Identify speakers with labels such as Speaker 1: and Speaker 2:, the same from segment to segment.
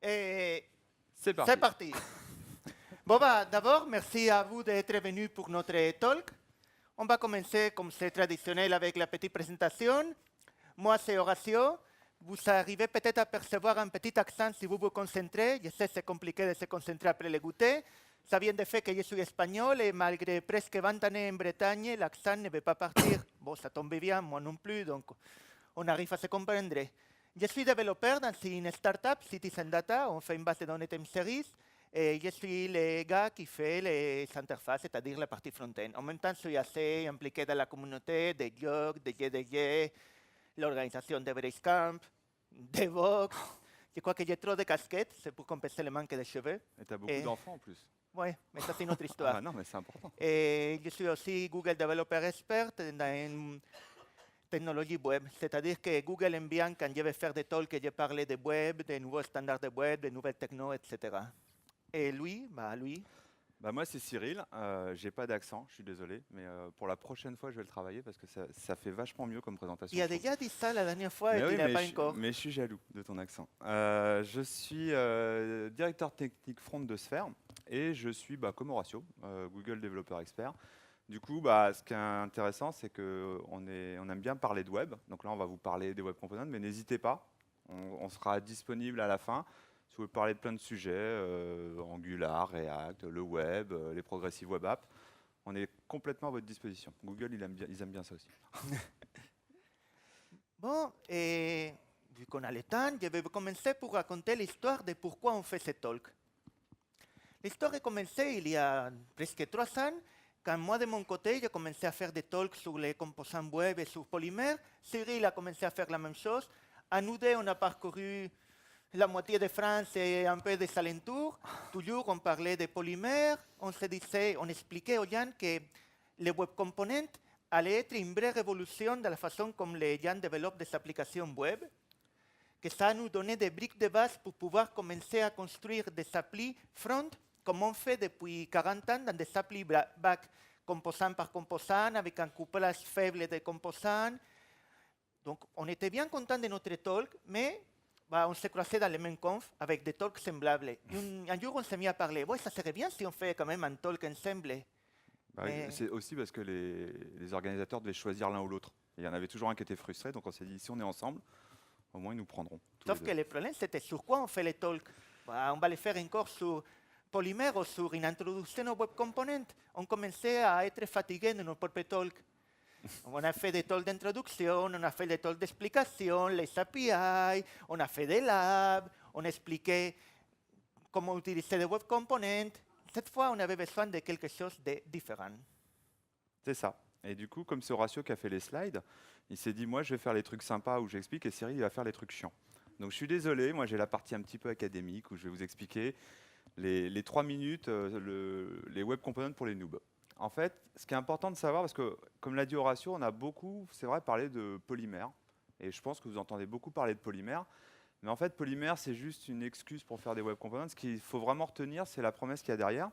Speaker 1: Et
Speaker 2: C'est parti.
Speaker 1: c'est parti. Bon, bah, d'abord, merci à vous d'être venus pour notre talk. On va commencer, comme c'est traditionnel, avec la petite présentation. Moi, c'est Horacio. Vous arrivez peut-être à percevoir un petit accent si vous vous concentrez. Je sais que c'est compliqué de se concentrer après le goûter. Ça vient du fait que je suis espagnol et malgré presque 20 années en Bretagne, l'accent ne veut pas partir. Bon, ça tombe bien, moi non plus, donc on arrive à se comprendre. Je suis développeur dans une startup, Citizen Data. On fait une base de données time series. Et je suis le gars qui fait les interfaces, c'est-à-dire la partie front-end. En même temps, je suis assez impliqué dans la communauté de Yog, de GDG, l'organisation de Basecamp, de Vox. Je crois que j'ai trop de casquettes, c'est pour compenser le manque de cheveux.
Speaker 2: Et tu as beaucoup d'enfants en plus.
Speaker 1: Oui, mais ça c'est une autre
Speaker 2: Ah
Speaker 1: histoire.
Speaker 2: bah non, mais c'est important.
Speaker 1: Et je suis aussi Google Developer Expert dans une technologie web. C'est-à-dire que Google aime bien quand je vais faire des talks que je parle de web, des nouveaux standards de web, de nouvelles techno, etc. Et lui,
Speaker 2: Bah moi c'est Cyril, j'ai pas d'accent, je suis désolé, mais pour la prochaine fois je vais le travailler parce que ça fait vachement mieux comme présentation.
Speaker 1: il a
Speaker 2: je trouve.
Speaker 1: déjà dit ça la dernière fois et
Speaker 2: Mais
Speaker 1: tu
Speaker 2: oui,
Speaker 1: n'as pas encore.
Speaker 2: mais je suis jaloux de ton accent. Je suis directeur technique front de Sphère et je suis comme Horatio, Google Developer Expert. Du coup, ce qui est intéressant, c'est qu'on aime bien parler de web. Donc là, on va vous parler des web components, mais n'hésitez pas, on sera disponible à la fin. Si vous voulez parler de plein de sujets, Angular, React, le web, les progressive web apps, on est complètement à votre disposition. Google, ils aiment bien ça aussi.
Speaker 1: Bon, et vu qu'on a le temps, je vais commencer pour raconter l'histoire de pourquoi on fait ce talk. L'histoire a commencé il y a presque 3 ans, quand moi de mon côté, j'ai commencé à faire des talks sur les composants web et sur Polymère. Cyril a commencé à faire la même chose. À nous deux, on a parcouru la moitié de France et un peu des alentours. Toujours, on parlait de Polymère. On se disait, on expliquait aux gens que les web components allaient être une vraie révolution de la façon comme les gens développent des applications web, que ça nous donnait des briques de base pour pouvoir commencer à construire des applis front, comme on fait depuis 40 ans dans des applis back, composant par composant, avec un couplage faible de composants. Donc, on était bien content de notre talk, mais on s'est croisé dans les mêmes confs avec des talks semblables. Un jour, on s'est mis à parler. Ouais, ça serait bien si on fait quand même un talk ensemble. Mais
Speaker 2: C'est aussi parce que les organisateurs devaient choisir l'un ou l'autre. Il y en avait toujours un qui était frustré, donc on s'est dit, si on est ensemble, au moins ils nous prendront.
Speaker 1: Sauf que le problème, c'était sur quoi on fait les talks. On va les faire encore sur Polymère ou sur une introduction aux web components. On commençait à être fatigué de nos propres talks. On a fait des talks d'introduction, on a fait des talks d'explication, les API, on a fait des labs, on expliquait comment utiliser les web components. Cette fois, on avait besoin de quelque chose de différent.
Speaker 2: C'est ça. Et du coup, comme c'est Horatio qui a fait les slides, il s'est dit, moi je vais faire les trucs sympas où j'explique et Cyril il va faire les trucs chiants. Donc je suis désolé, moi j'ai la partie un petit peu académique où je vais vous expliquer les 3 minutes, les web components pour les noobs. En fait, ce qui est important de savoir, parce que comme l'a dit Horatio, on a beaucoup, c'est vrai, parlé de polymère. Et je pense que vous entendez beaucoup parler de polymère. Mais en fait, polymère, c'est juste une excuse pour faire des web components. Ce qu'il faut vraiment retenir, c'est la promesse qu'il y a derrière.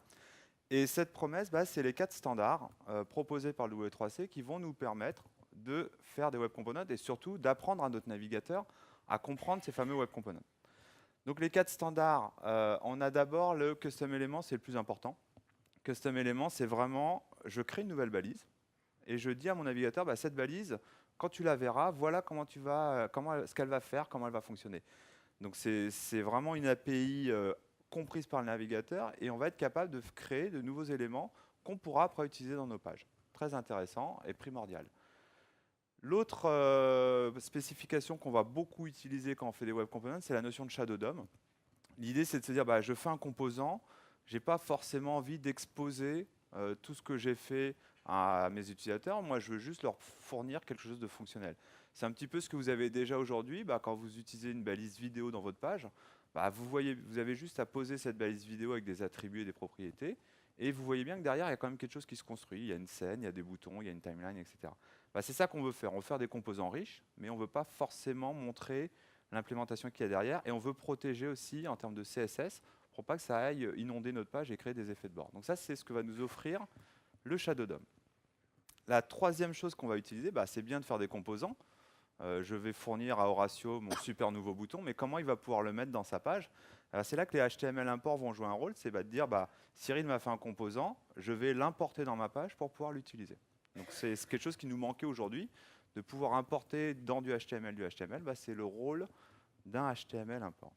Speaker 2: Et cette promesse, c'est les 4 standards proposés par le W3C qui vont nous permettre de faire des web components et surtout d'apprendre à notre navigateur à comprendre ces fameux web components. Donc les 4 standards, on a d'abord le custom element, c'est le plus important. Custom element, c'est vraiment, je crée une nouvelle balise et je dis à mon navigateur, cette balise, quand tu la verras, voilà ce qu'elle va faire, comment elle va fonctionner. Donc c'est vraiment une API comprise par le navigateur et on va être capable de créer de nouveaux éléments qu'on pourra après utiliser dans nos pages. Très intéressant et primordial. L'autre spécification qu'on va beaucoup utiliser quand on fait des web components, c'est la notion de shadow DOM. L'idée, c'est de se dire, je fais un composant, je n'ai pas forcément envie d'exposer tout ce que j'ai fait à mes utilisateurs. Moi, je veux juste leur fournir quelque chose de fonctionnel. C'est un petit peu ce que vous avez déjà aujourd'hui. Quand vous utilisez une balise vidéo dans votre page, vous avez juste à poser cette balise vidéo avec des attributs et des propriétés. Et vous voyez bien que derrière, il y a quand même quelque chose qui se construit. Il y a une scène, il y a des boutons, il y a une timeline, etc. C'est ça qu'on veut faire. On veut faire des composants riches, mais on ne veut pas forcément montrer l'implémentation qu'il y a derrière. Et on veut protéger aussi en termes de CSS pour pas que ça aille inonder notre page et créer des effets de bord. Donc ça, c'est ce que va nous offrir le Shadow DOM. La troisième chose qu'on va utiliser, c'est bien de faire des composants. Je vais fournir à Horatio mon super nouveau bouton, mais comment il va pouvoir le mettre dans sa page? Alors, c'est là que les HTML imports vont jouer un rôle, c'est de dire, Cyril m'a fait un composant, je vais l'importer dans ma page pour pouvoir l'utiliser. Donc c'est quelque chose qui nous manquait aujourd'hui, de pouvoir importer dans du HTML, c'est le rôle d'un HTML import.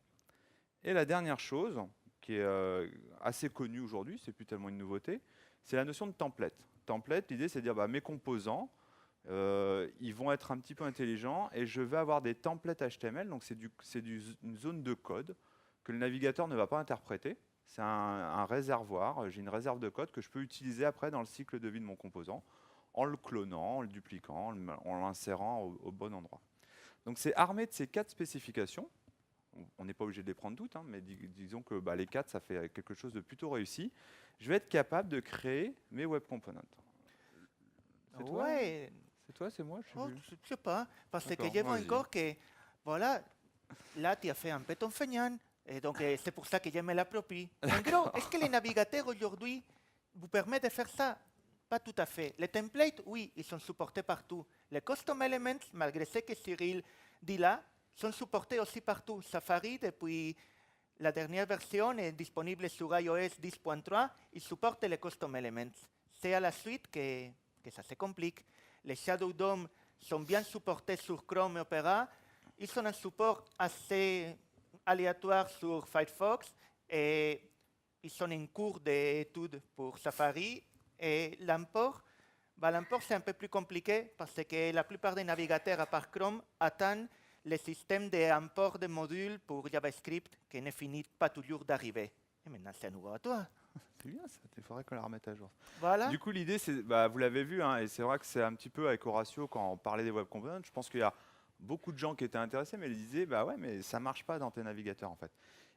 Speaker 2: Et la dernière chose, qui est assez connue aujourd'hui, c'est plus tellement une nouveauté, c'est la notion de template. Template, l'idée c'est de dire mes composants, ils vont être un petit peu intelligents et je vais avoir des templates HTML, donc c'est une zone de code que le navigateur ne va pas interpréter. C'est un réservoir, j'ai une réserve de code que je peux utiliser après dans le cycle de vie de mon composant en le clonant, en le dupliquant, en l'insérant au bon endroit. Donc c'est armé de ces 4 spécifications. On n'est pas obligé de les prendre toutes, mais disons que les 4, ça fait quelque chose de plutôt réussi. Je vais être capable de créer mes web components. C'est toi?
Speaker 1: Ouais.
Speaker 2: C'est toi, c'est moi?
Speaker 1: Je ne sais pas, parce que
Speaker 2: D'accord,
Speaker 1: je vois
Speaker 2: vas-y.
Speaker 1: encore que, voilà, là tu as fait un peu ton feignant, et donc c'est pour ça que je me l'approprie. En gros, est-ce que les navigateurs aujourd'hui vous permettent de faire ça? Pas tout à fait. Les templates, oui, ils sont supportés partout. Les custom elements, malgré ce que Cyril dit là, sont supportés aussi partout. Safari, depuis la dernière version, est disponible sur iOS 10.3, il supporte les custom elements. C'est à la suite que ça se complique. Les Shadow DOM sont bien supportés sur Chrome et Opera. Ils sont un support assez aléatoire sur Firefox et ils sont en cours d'études pour Safari. Et l'import, l'import c'est un peu plus compliqué parce que la plupart des navigateurs à part Chrome attendent le système d'import de modules pour JavaScript qui ne finit pas toujours d'arriver. Et maintenant c'est à nouveau à toi.
Speaker 2: C'est bien ça, il faudrait qu'on la remette à jour.
Speaker 1: Voilà.
Speaker 2: Du coup, l'idée, c'est, vous l'avez vu, et c'est vrai que c'est un petit peu avec Horatio quand on parlait des web components. Je pense qu'il y a beaucoup de gens qui étaient intéressés, mais ils disaient, ouais, mais ça marche pas dans tes navigateurs en fait.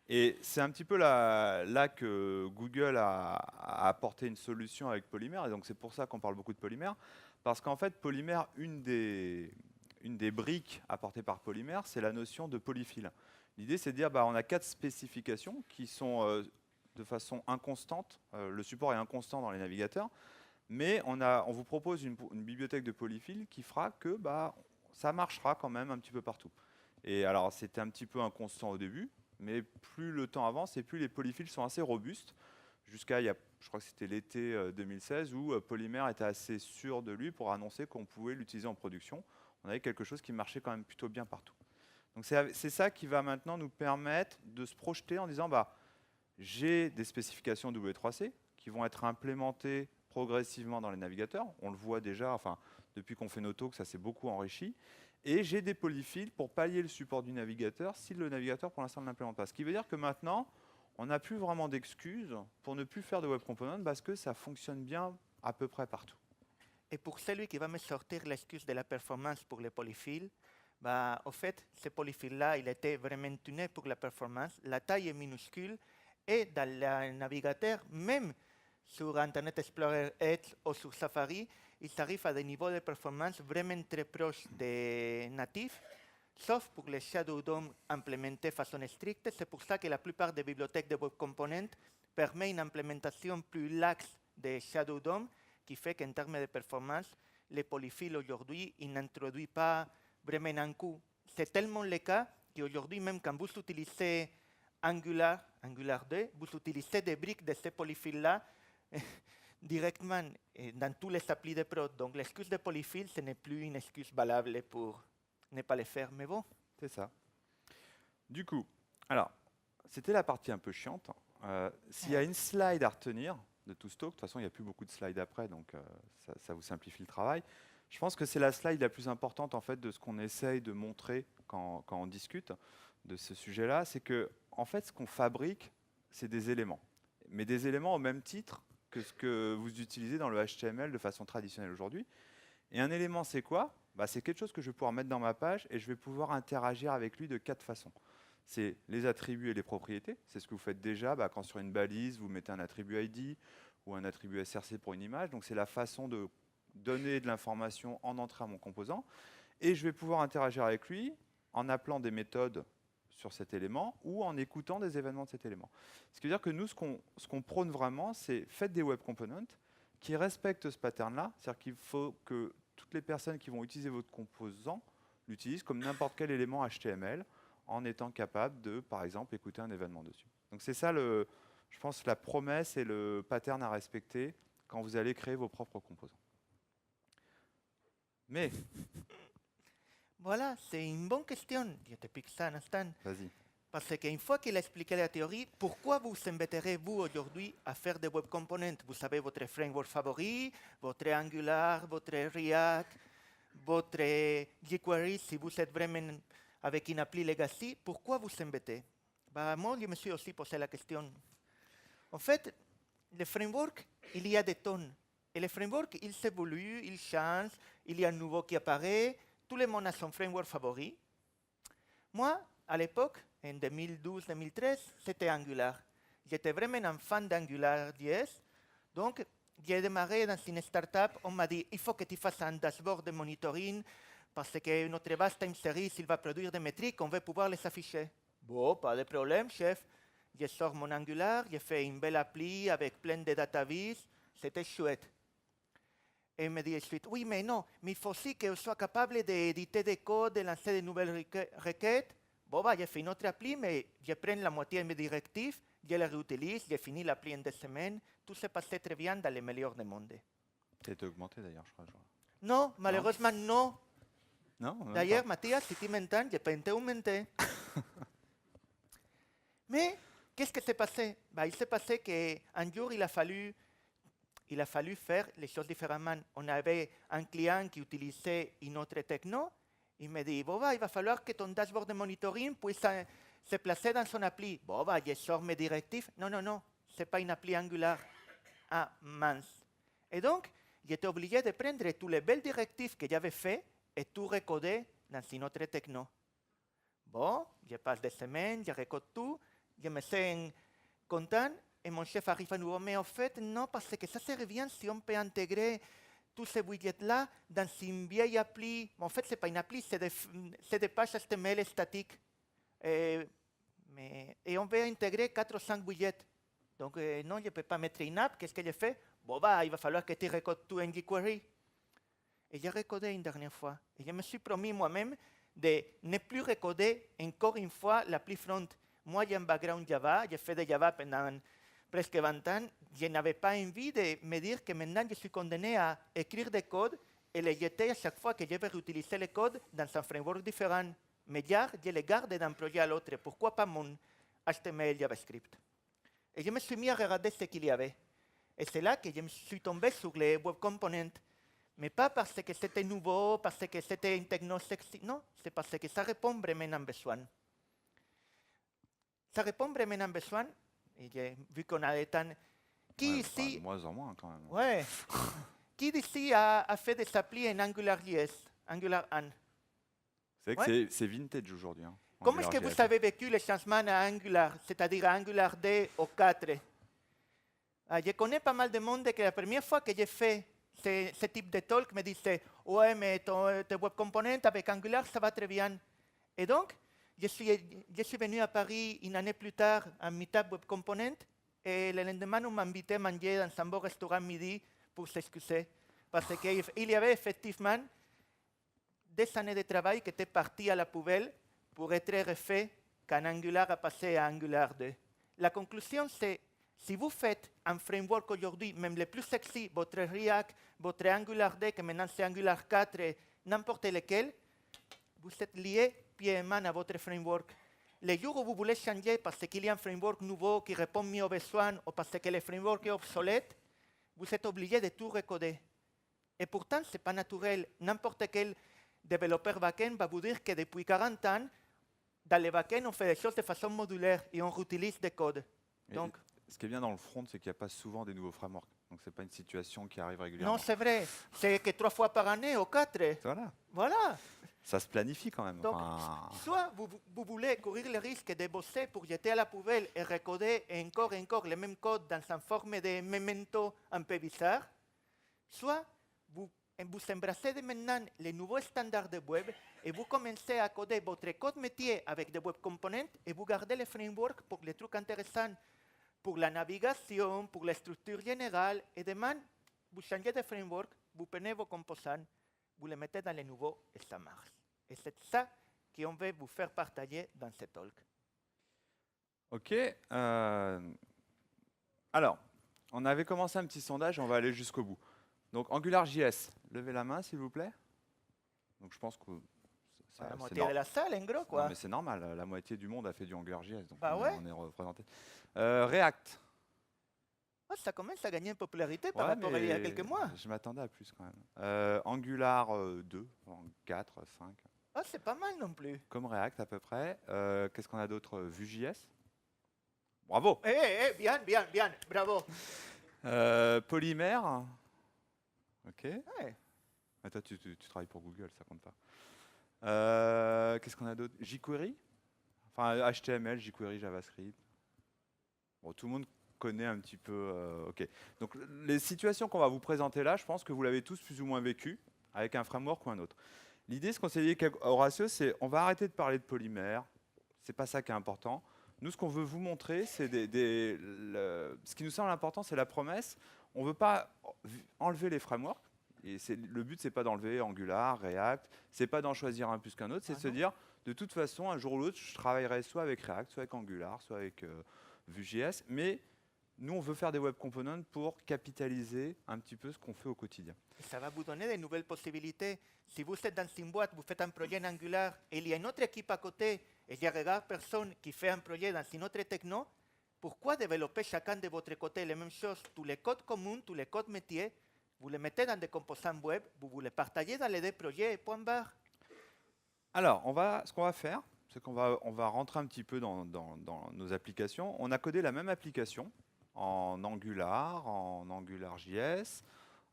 Speaker 2: Et c'est un petit peu là que Google a apporté une solution avec Polymer, et donc c'est pour ça qu'on parle beaucoup de Polymer, parce qu'en fait, Polymer, une des briques apportées par Polymer, c'est la notion de polyfill. L'idée, c'est de dire, on a 4 spécifications qui sont de façon inconstante. Le support est inconstant dans les navigateurs, mais on vous propose une bibliothèque de polyfill qui fera que ça marchera quand même un petit peu partout. Et alors, c'était un petit peu inconstant au début, mais plus le temps avance et plus les polyfills sont assez robustes, jusqu'à, je crois que c'était l'été 2016, où Polymer était assez sûr de lui pour annoncer qu'on pouvait l'utiliser en production. On avait quelque chose qui marchait quand même plutôt bien partout. Donc c'est ça qui va maintenant nous permettre de se projeter en disant, j'ai des spécifications W3C qui vont être implémentées progressivement dans les navigateurs. On le voit déjà, depuis qu'on fait nos talks, ça s'est beaucoup enrichi. Et j'ai des polyfills pour pallier le support du navigateur si le navigateur, pour l'instant, ne l'implémente pas. Ce qui veut dire que maintenant, on n'a plus vraiment d'excuses pour ne plus faire de web components parce que ça fonctionne bien à peu près partout.
Speaker 1: Et pour celui qui va me sortir l'excuse de la performance pour les polyfills, au fait, ce polyfill-là, il était vraiment tuné pour la performance. La taille est minuscule et dans le navigateur, même sur Internet Explorer Edge ou sur Safari, ils arrivent à des niveaux de performance vraiment très proches des natifs, sauf pour les Shadow DOM implémentés de façon stricte. C'est pour ça que la plupart des bibliothèques de web components permettent une implémentation plus laxe des Shadow DOM, qui fait qu'en termes de performance, les polyfills aujourd'hui, ils n'introduisent pas vraiment un coup. C'est tellement le cas qu'aujourd'hui, même quand vous utilisez Angular 2, vous utilisez des briques de ces polyfills-là directement dans tous les applis de prod. Donc l'excuse de polyfill, ce n'est plus une excuse valable pour ne pas le faire, mais bon.
Speaker 2: C'est ça. Du coup, alors, c'était la partie un peu chiante. S'il y a une slide à retenir de tout ce talk, de toute façon, il n'y a plus beaucoup de slides après, donc ça vous simplifie le travail. Je pense que c'est la slide la plus importante en fait de ce qu'on essaye de montrer quand on discute de ce sujet-là, c'est que en fait, ce qu'on fabrique, c'est des éléments, mais des éléments au même titre que ce que vous utilisez dans le HTML de façon traditionnelle aujourd'hui. Et un élément, c'est quoi? C'est quelque chose que je vais pouvoir mettre dans ma page et je vais pouvoir interagir avec lui de 4 façons. C'est les attributs et les propriétés. C'est ce que vous faites déjà quand sur une balise, vous mettez un attribut ID ou un attribut SRC pour une image. Donc c'est la façon de donner de l'information en entrée à mon composant. Et je vais pouvoir interagir avec lui en appelant des méthodes sur cet élément ou en écoutant des événements de cet élément. Ce qui veut dire que nous, ce qu'on prône vraiment, c'est faites des web components qui respectent ce pattern-là. C'est-à-dire qu'il faut que toutes les personnes qui vont utiliser votre composant l'utilisent comme n'importe quel élément HTML en étant capable de, par exemple, écouter un événement dessus. Donc c'est ça, je pense, la promesse et le pattern à respecter quand vous allez créer vos propres composants. Mais,
Speaker 1: Voilà, c'est une bonne question. Je te pique ça un instant.
Speaker 2: vas-y.
Speaker 1: Parce qu'une fois qu'il a expliqué la théorie, pourquoi vous embêterez, vous, aujourd'hui, à faire des web components? Vous avez votre framework favori, votre Angular, votre React, votre jQuery, si vous êtes vraiment avec une appli legacy, pourquoi vous embêtez? Bah, moi, je me suis aussi posé la question. En fait, les frameworks, il y a des tonnes. Et les frameworks, ils s'évoluent, ils changent, il y a un nouveau qui apparaît, tout le monde a son framework favori. Moi, à l'époque, en 2012-2013, c'était Angular. J'étais vraiment un fan d'AngularJS. Donc, j'ai démarré dans une startup. On m'a dit, il faut que tu fasses un dashboard de monitoring parce que notre base time series, il va produire des métriques, on veut pouvoir les afficher. Bon, pas de problème, chef. Je sors mon Angular, j'ai fait une belle appli avec plein de databases. C'était chouette. Et il me dit ensuite, oui, mais non, mais il faut aussi que je sois capable d'éditer des codes, de lancer de nouvelles requêtes. Bon, bah, j'ai fait une autre appli, mais je prends la moitié de mes directives, je les réutilise, j'ai fini l'appli en 2 semaines. Tout s'est passé très bien dans les meilleurs des mondes.
Speaker 2: Ça a été augmenté d'ailleurs, je crois.
Speaker 1: Non, malheureusement, non.
Speaker 2: Non, même
Speaker 1: D'ailleurs,
Speaker 2: pas.
Speaker 1: Mathias, si tu m'entends, je peux augmenter. Mais, qu'est-ce qui s'est passé? Bah, il s'est passé qu'un jour, il a fallu faire les choses différemment. On avait un client qui utilisait une autre techno. Il me dit, bon, bah, il va falloir que ton dashboard de monitoring puisse se placer dans son appli. Bon, bah, je sors mes directives. Non, non, non, ce n'est pas une appli Angular. Ah, mince. Et donc, j'étais obligé de prendre toutes les belles directives que j'avais faites et tout recoder dans une autre techno. Bon, je passe des semaines, je recode tout, je me sens content. Et mon chef arrive à nouveau, mais en fait, non, parce que ça serait bien si on peut intégrer tous ces widgets-là dans une vieille appli. En fait, ce n'est pas une appli, c'est des pages HTML statiques. Et on veut intégrer 4 ou 5 widgets. Donc, non, je ne peux pas mettre une app. Qu'est-ce que je fais? Bon, bah, il va falloir que tu recodes tout en jQuery. Et j'ai recodé une dernière fois. Et je me suis promis moi-même de ne plus recoder encore une fois l'appli front. Moi, j'ai un background Java, j'ai fait de Java pendant presque 20 ans. Je n'avais pas envie de me dire que maintenant je suis condamné à écrire des codes et les jeter à chaque fois que je vais réutiliser les codes dans un framework différent. Mais je les garde d'un projet à l'autre. Pourquoi pas mon HTML JavaScript? Et je me suis mis à regarder ce qu'il y avait. Et c'est là que je me suis tombé sur les web components. Mais pas parce que c'était nouveau, parce que c'était une techno sexy. Non, c'est parce que ça répond vraiment à un besoin. Ça répond vraiment à un besoin. Et j'ai vu qu'on a des temps. Qui ici.
Speaker 2: De moins en moins quand même.
Speaker 1: Ouais. Qui d'ici a fait des applis en AngularJS, Angular 1?
Speaker 2: C'est vrai que c'est vintage aujourd'hui. Hein,
Speaker 1: Comment est-ce que vous avez vécu le changement à Angular, c'est-à-dire à Angular 2 au 4? Je connais pas mal de monde que la première fois que j'ai fait ce type de talk me disait, ouais, mais tes web components avec Angular, ça va très bien. Et donc, je suis venu à Paris une année plus tard à Meetup Web Component et le lendemain, on m'a invité à manger dans un beau restaurant midi pour s'excuser. Parce qu'il y avait effectivement des années de travail qui étaient parties à la poubelle pour être refait quand Angular a passé à Angular 2. La conclusion, c'est si vous faites un framework aujourd'hui, même le plus sexy, votre React, votre Angular 2, que maintenant c'est Angular 4, n'importe lequel, vous êtes lié pied et main à votre framework. Les jours où vous voulez changer parce qu'il y a un framework nouveau qui répond mieux aux besoins ou parce que le framework est obsolète, vous êtes obligé de tout recoder. Et pourtant, ce n'est pas naturel. N'importe quel développeur backend va vous dire que depuis 40 ans, dans les backends, on fait des choses de façon modulaire et on réutilise des codes. Donc,
Speaker 2: ce qui est bien dans le front, c'est qu'il n'y a pas souvent des nouveaux frameworks. Donc, ce n'est pas une situation qui arrive régulièrement.
Speaker 1: Non, c'est vrai. C'est que 3 fois par année ou 4. Voilà.
Speaker 2: Ça se planifie quand même.
Speaker 1: Donc, soit vous voulez courir le risque de bosser pour jeter à la poubelle et recoder encore et encore le même code dans une forme de memento un peu bizarre, soit vous embrassez de maintenant les nouveaux standards de web et vous commencez à coder votre code métier avec des web components et vous gardez le framework pour les trucs intéressants, pour la navigation, pour la structure générale. Et demain, vous changez de framework, vous prenez vos composants, vous les mettez dans les nouveaux et ça marche. Et c'est ça qu'on veut vous faire partager dans ce talk.
Speaker 2: OK. Alors, on avait commencé un petit sondage, on va aller jusqu'au bout. Donc, AngularJS, levez la main, s'il vous plaît. Donc, je pense que
Speaker 1: La
Speaker 2: c'est
Speaker 1: moitié de la salle, en gros,
Speaker 2: Non,
Speaker 1: quoi.
Speaker 2: mais c'est normal, la moitié du monde a fait du AngularJS, donc
Speaker 1: Bah
Speaker 2: on,
Speaker 1: ouais.
Speaker 2: on est représenté. React.
Speaker 1: Ah, ça commence à gagner en popularité par
Speaker 2: Ouais,
Speaker 1: rapport à il y a
Speaker 2: mais
Speaker 1: quelques mois.
Speaker 2: je m'attendais à plus quand même. Angular 2, 4, 5,
Speaker 1: Ah, c'est pas mal non plus.
Speaker 2: comme React à peu près. Qu'est-ce qu'on a d'autre? Vue.js. Bravo.
Speaker 1: Bien, bien, bien, bravo.
Speaker 2: Polymère. OK.
Speaker 1: Ouais.
Speaker 2: Ah, toi, tu travailles pour Google, ça compte pas. Qu'est-ce qu'on a d'autre? jQuery. Enfin, HTML, jQuery, JavaScript. Bon, tout le monde connaît un petit peu. OK. Donc, les situations qu'on va vous présenter là, je pense que vous l'avez tous plus ou moins vécu avec un framework ou un autre. L'idée, ce qu'on s'est dit avec Horatio, c'est on va arrêter de parler de polymère. C'est pas ça qui est important. Nous, ce qu'on veut vous montrer, c'est ce qui nous semble important, c'est la promesse. On ne veut pas enlever les frameworks. Et le but, c'est pas d'enlever Angular, React. C'est pas d'en choisir un plus qu'un autre. C'est de se dire, de toute façon, un jour ou l'autre, je travaillerai soit avec React, soit avec Angular, soit avec Vue.js. Mais nous, on veut faire des web components pour capitaliser un petit peu ce qu'on fait au quotidien.
Speaker 1: Ça va vous donner de nouvelles possibilités. Si vous êtes dans une boîte, vous faites un projet en Angular, et il y a une autre équipe à côté, et il y a regarde personne qui fait un projet dans une autre techno, pourquoi développer chacun de votre côté les mêmes choses? Tous les codes communs, tous les codes métiers, vous les mettez dans des composants web, vous les partagez dans les deux projets, point barre.
Speaker 2: Alors, ce qu'on va faire, c'est qu'on va rentrer un petit peu dans nos applications. On a codé la même application en Angular, en AngularJS,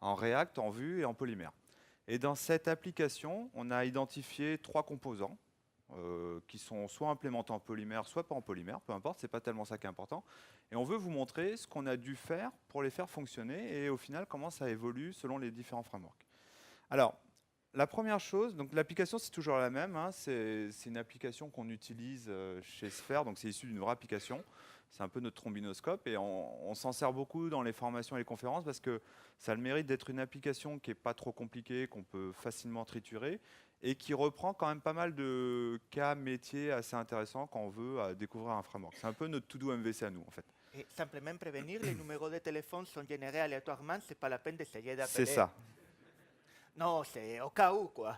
Speaker 2: en React, en Vue et en Polymère. Et dans cette application, on a identifié 3 composants qui sont soit implémentés en polymère, soit pas en polymère, peu importe, c'est pas tellement ça qui est important. Et on veut vous montrer ce qu'on a dû faire pour les faire fonctionner et au final comment ça évolue selon les différents frameworks. Alors, la première chose, donc l'application c'est toujours la même, hein, c'est une application qu'on utilise chez Sphere, donc c'est issu d'une vraie application. C'est un peu notre trombinoscope et on s'en sert beaucoup dans les formations et les conférences parce que ça a le mérite d'être une application qui n'est pas trop compliquée, qu'on peut facilement triturer et qui reprend quand même pas mal de cas métiers assez intéressants quand on veut découvrir un framework. C'est un peu notre to-do MVC à nous en fait.
Speaker 1: Et simplement prévenir, les numéros de téléphone sont générés aléatoirement, c'est pas la peine d'essayer d'appeler.
Speaker 2: C'est ça.
Speaker 1: Non, c'est au cas où, quoi.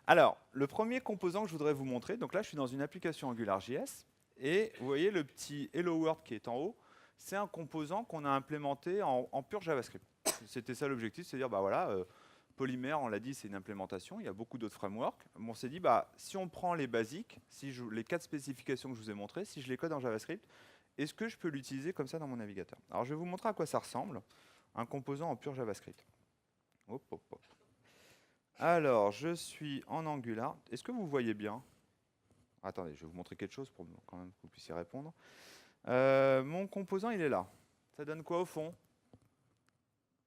Speaker 2: Alors, le premier composant que je voudrais vous montrer, donc là je suis dans une application AngularJS, et vous voyez le petit Hello World qui est en haut, c'est un composant qu'on a implémenté en pur JavaScript. C'était ça l'objectif, c'est de dire, bah voilà, Polymère, on l'a dit, c'est une implémentation, il y a beaucoup d'autres frameworks. On s'est dit, bah, si on prend les basiques, les 4 spécifications que je vous ai montrées, si je les code en JavaScript, est-ce que je peux l'utiliser comme ça dans mon navigateur? Alors je vais vous montrer à quoi ça ressemble, un composant en pur JavaScript. Hop, hop, hop. Alors, je suis en Angular. Est-ce que vous voyez bien? Attendez, je vais vous montrer quelque chose pour quand même que vous puissiez répondre. Mon composant, il est là. Ça donne quoi au fond?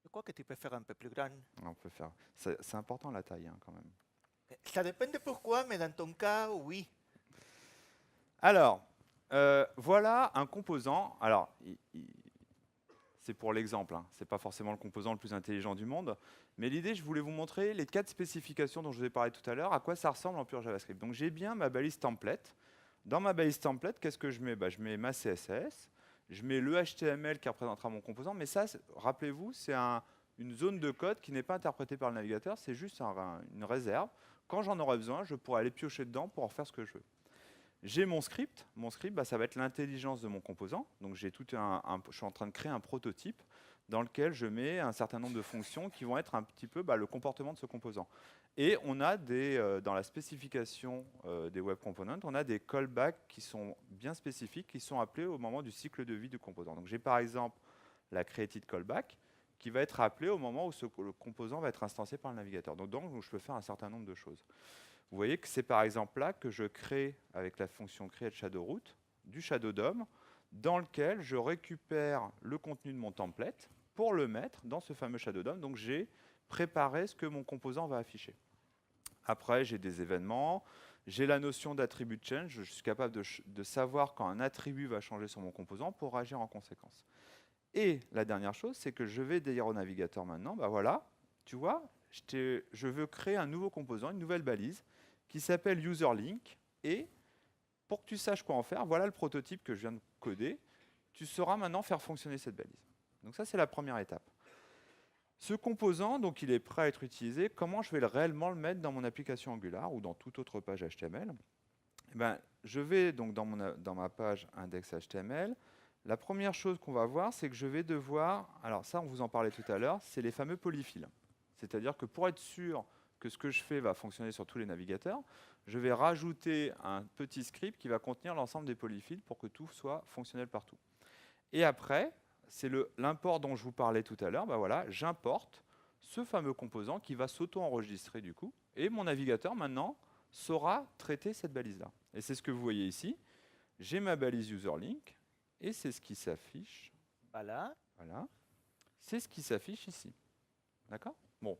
Speaker 1: Je crois que tu peux faire un peu plus grand.
Speaker 2: On peut faire. C'est important la taille, hein, quand même.
Speaker 1: Ça dépend de pourquoi, mais dans ton cas, oui.
Speaker 2: Alors, voilà un composant. Alors, c'est pour l'exemple, hein. Ce n'est pas forcément le composant le plus intelligent du monde. Mais l'idée, je voulais vous montrer les 4 spécifications dont je vous ai parlé tout à l'heure, à quoi ça ressemble en pur JavaScript. Donc j'ai bien ma balise template. Dans ma balise template, qu'est-ce que je mets? Je mets ma CSS, je mets le HTML qui représentera mon composant, mais ça, rappelez-vous, c'est une zone de code qui n'est pas interprétée par le navigateur, c'est juste une réserve. Quand j'en aurai besoin, je pourrai aller piocher dedans pour en faire ce que je veux. J'ai mon script. Mon script, ça va être l'intelligence de mon composant. Donc je suis en train de créer un prototype dans lequel je mets un certain nombre de fonctions qui vont être un petit peu le comportement de ce composant. Et on a dans la spécification des web components, on a des callbacks qui sont bien spécifiques, qui sont appelés au moment du cycle de vie du composant. Donc j'ai par exemple la created callback qui va être appelée au moment où le composant va être instancié par le navigateur. Donc je peux faire un certain nombre de choses. Vous voyez que c'est par exemple là que je crée, avec la fonction create shadow root, du shadow DOM, dans lequel je récupère le contenu de mon template pour le mettre dans ce fameux shadow DOM. Donc j'ai préparé ce que mon composant va afficher. Après, j'ai des événements, j'ai la notion d'attribut change, je suis capable de savoir quand un attribut va changer sur mon composant pour agir en conséquence. Et la dernière chose, c'est que je vais dire au navigateur maintenant, bah voilà, tu vois, je veux créer un nouveau composant, une nouvelle balise, qui s'appelle userLink. Et pour que tu saches quoi en faire, voilà le prototype que je viens de coder. Tu sauras maintenant faire fonctionner cette balise. Donc ça, c'est la première étape. Ce composant, donc, il est prêt à être utilisé. Comment je vais réellement le mettre dans mon application Angular ou dans toute autre page HTML? Eh ben, je vais donc dans ma page index.html. La première chose qu'on va voir, c'est que je vais devoir, alors ça on vous en parlait tout à l'heure, c'est les fameux polyfills. C'est-à-dire que pour être sûr que ce que je fais va fonctionner sur tous les navigateurs, je vais rajouter un petit script qui va contenir l'ensemble des polyfills pour que tout soit fonctionnel partout. Et après, c'est l'import dont je vous parlais tout à l'heure, ben voilà, j'importe ce fameux composant qui va s'auto-enregistrer du coup, et mon navigateur maintenant saura traiter cette balise-là. Et c'est ce que vous voyez ici. J'ai ma balise userLink, et c'est ce qui s'affiche.
Speaker 1: Voilà.
Speaker 2: Voilà. C'est ce qui s'affiche ici. D'accord? Bon,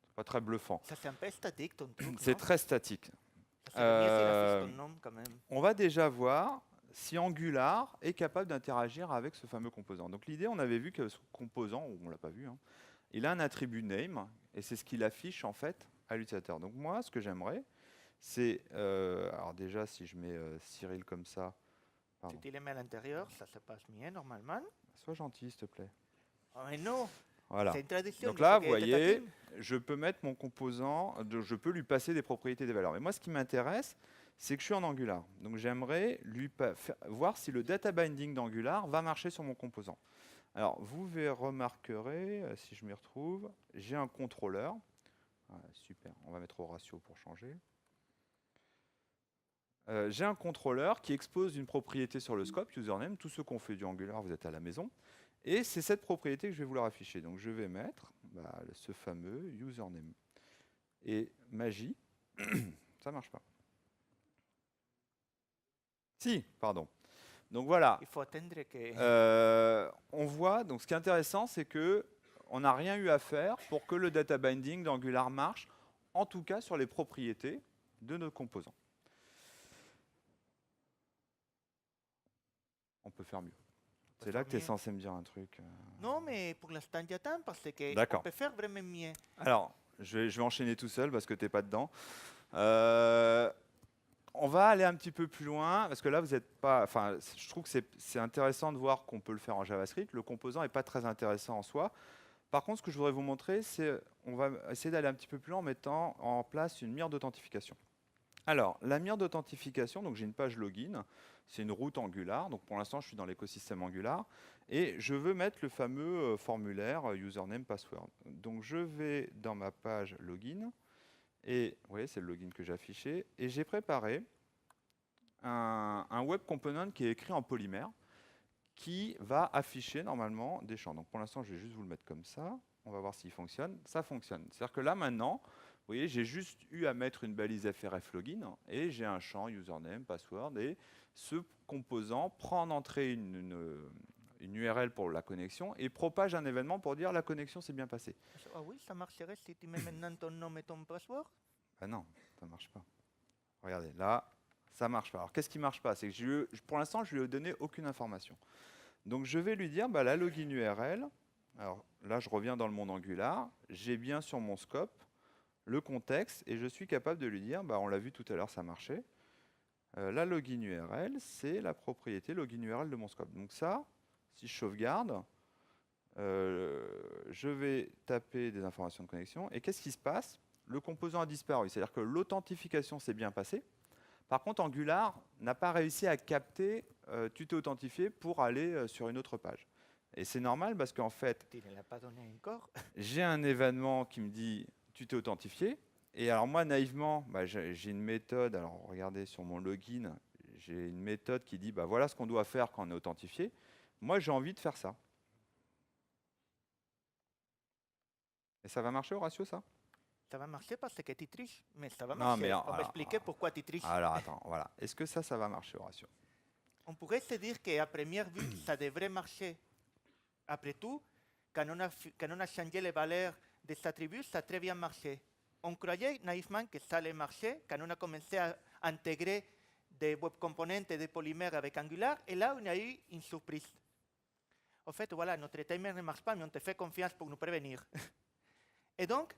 Speaker 2: c'est pas très bluffant.
Speaker 1: Ça, c'est un peu statique, ton truc,
Speaker 2: C'est
Speaker 1: non?
Speaker 2: très statique.
Speaker 1: Ça serait mieux s'il affiche ton nom, quand même.
Speaker 2: On va déjà voir si Angular est capable d'interagir avec ce fameux composant. Donc l'idée, on avait vu que ce composant, ou on ne l'a pas vu, hein, il a un attribut name, et c'est ce qu'il affiche en fait à l'utilisateur. Donc moi, ce que j'aimerais, c'est, alors déjà, si je mets Cyril comme ça,
Speaker 1: Si tu les mets à l'intérieur, ça se passe mieux, normalement.
Speaker 2: sois gentil, s'il te plaît.
Speaker 1: Oh, mais non,
Speaker 2: Voilà.
Speaker 1: c'est une tradition.
Speaker 2: Donc
Speaker 1: il
Speaker 2: là,
Speaker 1: faut
Speaker 2: vous
Speaker 1: que
Speaker 2: voyez,
Speaker 1: t'attimes.
Speaker 2: je peux mettre mon composant, je peux lui passer des propriétés, des valeurs. Mais moi, ce qui m'intéresse, c'est que je suis en Angular. Donc j'aimerais voir si le data binding d'Angular va marcher sur mon composant. Alors, vous remarquerez, si je m'y retrouve, j'ai un contrôleur. Ah, super, on va mettre Horatio pour changer. J'ai un contrôleur qui expose une propriété sur le scope, username. Tous ceux qui ont fait du Angular, vous êtes à la maison. Et c'est cette propriété que je vais vouloir afficher. Donc je vais mettre ce fameux username. Et magie, ça ne marche pas. Si, pardon. Donc voilà.
Speaker 1: Il faut attendre que...
Speaker 2: On voit, donc ce qui est intéressant, c'est que on n'a rien eu à faire pour que le data binding d'Angular marche, en tout cas sur les propriétés de nos composants. On peut faire mieux. C'est là que tu es censé me dire un truc.
Speaker 1: Non, mais pour l'instant, j'attends parce qu'on
Speaker 2: D'accord.
Speaker 1: peut faire vraiment mieux.
Speaker 2: Alors, je vais enchaîner tout seul parce que tu n'es pas dedans. On va aller un petit peu plus loin parce que là, vous n'êtes pas. Enfin, je trouve que c'est intéressant de voir qu'on peut le faire en JavaScript. Le composant n'est pas très intéressant en soi. Par contre, ce que je voudrais vous montrer, c'est on va essayer d'aller un petit peu plus loin en mettant en place une mire d'authentification. Alors, la mire d'authentification, donc j'ai une page login, c'est une route Angular, donc pour l'instant je suis dans l'écosystème Angular, et je veux mettre le fameux formulaire username password. Donc je vais dans ma page login, et vous voyez c'est le login que j'ai affiché, et j'ai préparé un web component qui est écrit en polymère, qui va afficher normalement des champs. Donc pour l'instant je vais juste vous le mettre comme ça, on va voir s'il fonctionne. Ça fonctionne, c'est-à-dire que là maintenant, vous voyez, j'ai juste eu à mettre une balise FRF login et j'ai un champ username, password et ce composant prend en entrée une URL pour la connexion et propage un événement pour dire la connexion s'est bien passée.
Speaker 1: Ah oui, ça marcherait si tu mets maintenant ton nom et ton password?
Speaker 2: Ah non, ça ne marche pas. Regardez, là, ça ne marche pas. Alors qu'est-ce qui ne marche pas? C'est que pour l'instant, je ne lui ai donné aucune information. Donc je vais lui dire la login URL. Alors là, je reviens dans le monde Angular. J'ai bien sur mon scope le contexte, et je suis capable de lui dire, on l'a vu tout à l'heure, ça marchait. La login URL, c'est la propriété login URL de mon scope. Donc ça, si je sauvegarde, je vais taper des informations de connexion, et qu'est-ce qui se passe? Le composant a disparu, c'est-à-dire que l'authentification s'est bien passée. Par contre, Angular n'a pas réussi à capter tu t'es authentifié pour aller sur une autre page. Et c'est normal parce qu'en fait,
Speaker 1: Tu ne l'as pas donné encore.
Speaker 2: j'ai un événement qui me dit tu t'es authentifié. Et alors moi, naïvement, j'ai une méthode. Alors regardez sur mon login, j'ai une méthode qui dit voilà ce qu'on doit faire quand on est authentifié. Moi, j'ai envie de faire ça. Et ça va marcher, Horatio, ça?
Speaker 1: Ça va marcher parce que tu triches, mais ça va
Speaker 2: Non,
Speaker 1: marcher.
Speaker 2: mais
Speaker 1: On va expliquer pourquoi tu triches.
Speaker 2: Alors attends, voilà. Est-ce que ça va marcher, Horatio?
Speaker 1: On pourrait se dire qu'à première vue, ça devrait marcher. Après tout, quand on a changé les valeurs des attributs, ça a très bien marché. On croyait naïvement que ça allait marcher quand on a commencé à intégrer des web components et des polymères avec Angular, et là, on a eu une surprise. En fait, voilà, notre timer ne marche pas, mais on te fait confiance pour nous prévenir. Et donc,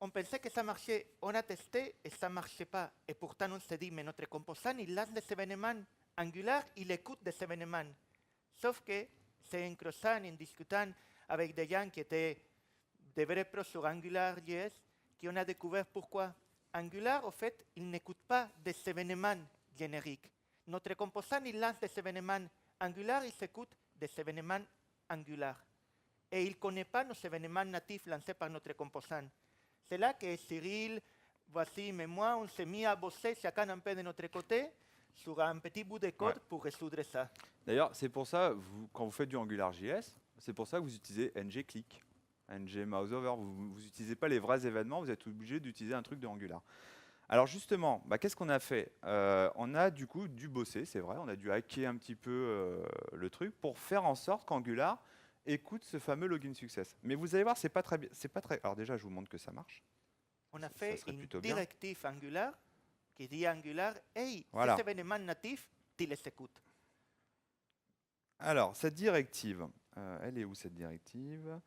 Speaker 1: On pensait que ça marchait, on a testé et ça ne marchait pas. Et pourtant, on s'est dit, mais notre composant, il lance des événements Angular, il écoute des événements. Sauf que c'est en creusant, en discutant avec des gens qui étaient des vrais pros sur AngularJS, qu'on a découvert pourquoi. Angular, au fait, il n'écoute pas des événements génériques. Notre composant, il lance des événements Angular, il s'écoute des événements Angular. Et il ne connaît pas nos événements natifs lancés par notre composant. C'est là que Cyril, Wassim et moi, on s'est mis à bosser chacun un peu de notre côté sur un petit bout de code pour résoudre ça.
Speaker 2: D'ailleurs, c'est pour ça, quand vous faites du AngularJS, c'est pour ça que vous utilisez ngClick, ngMouseOver. Vous n'utilisez pas les vrais événements, vous êtes obligé d'utiliser un truc de Angular. Alors justement, qu'est-ce qu'on a fait? On a du coup dû bosser, c'est vrai, on a dû hacker un petit peu le truc pour faire en sorte qu'Angular écoute ce fameux login success. Mais vous allez voir, c'est pas très bien. Alors déjà, je vous montre que ça marche.
Speaker 1: On a fait
Speaker 2: serait
Speaker 1: une
Speaker 2: plutôt bien.
Speaker 1: directive Angular qui dit à Angular, hey,
Speaker 2: Voilà.
Speaker 1: ces événements natifs, tu les écoutes.
Speaker 2: Alors, cette directive, elle est où cette directive?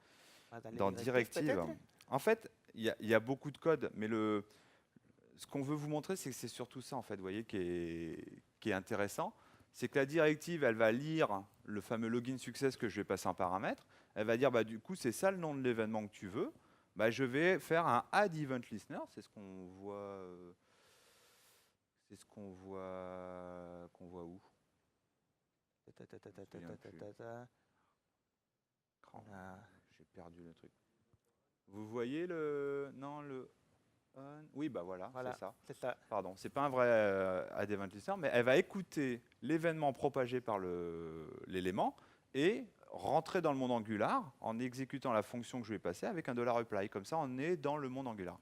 Speaker 2: Dans directive. En fait, il y a beaucoup de code, mais ce qu'on veut vous montrer, c'est que c'est surtout ça, en fait, vous voyez, qui est intéressant. C'est que la directive, elle va lire le fameux login success que je vais passer en paramètre. Elle va dire, du coup, c'est ça le nom de l'événement que tu veux. Je vais faire un add event listener. C'est ce qu'on voit. C'est ce qu'on voit où? J'ai perdu le truc. Vous voyez le... Non, le... Oui, voilà, c'est ça. Pardon, c'est pas un vrai add event listener, mais elle va écouter l'événement propagé par l'élément et rentrer dans le monde Angular en exécutant la fonction que je vais passer avec un $apply. Comme ça, on est dans le monde Angular.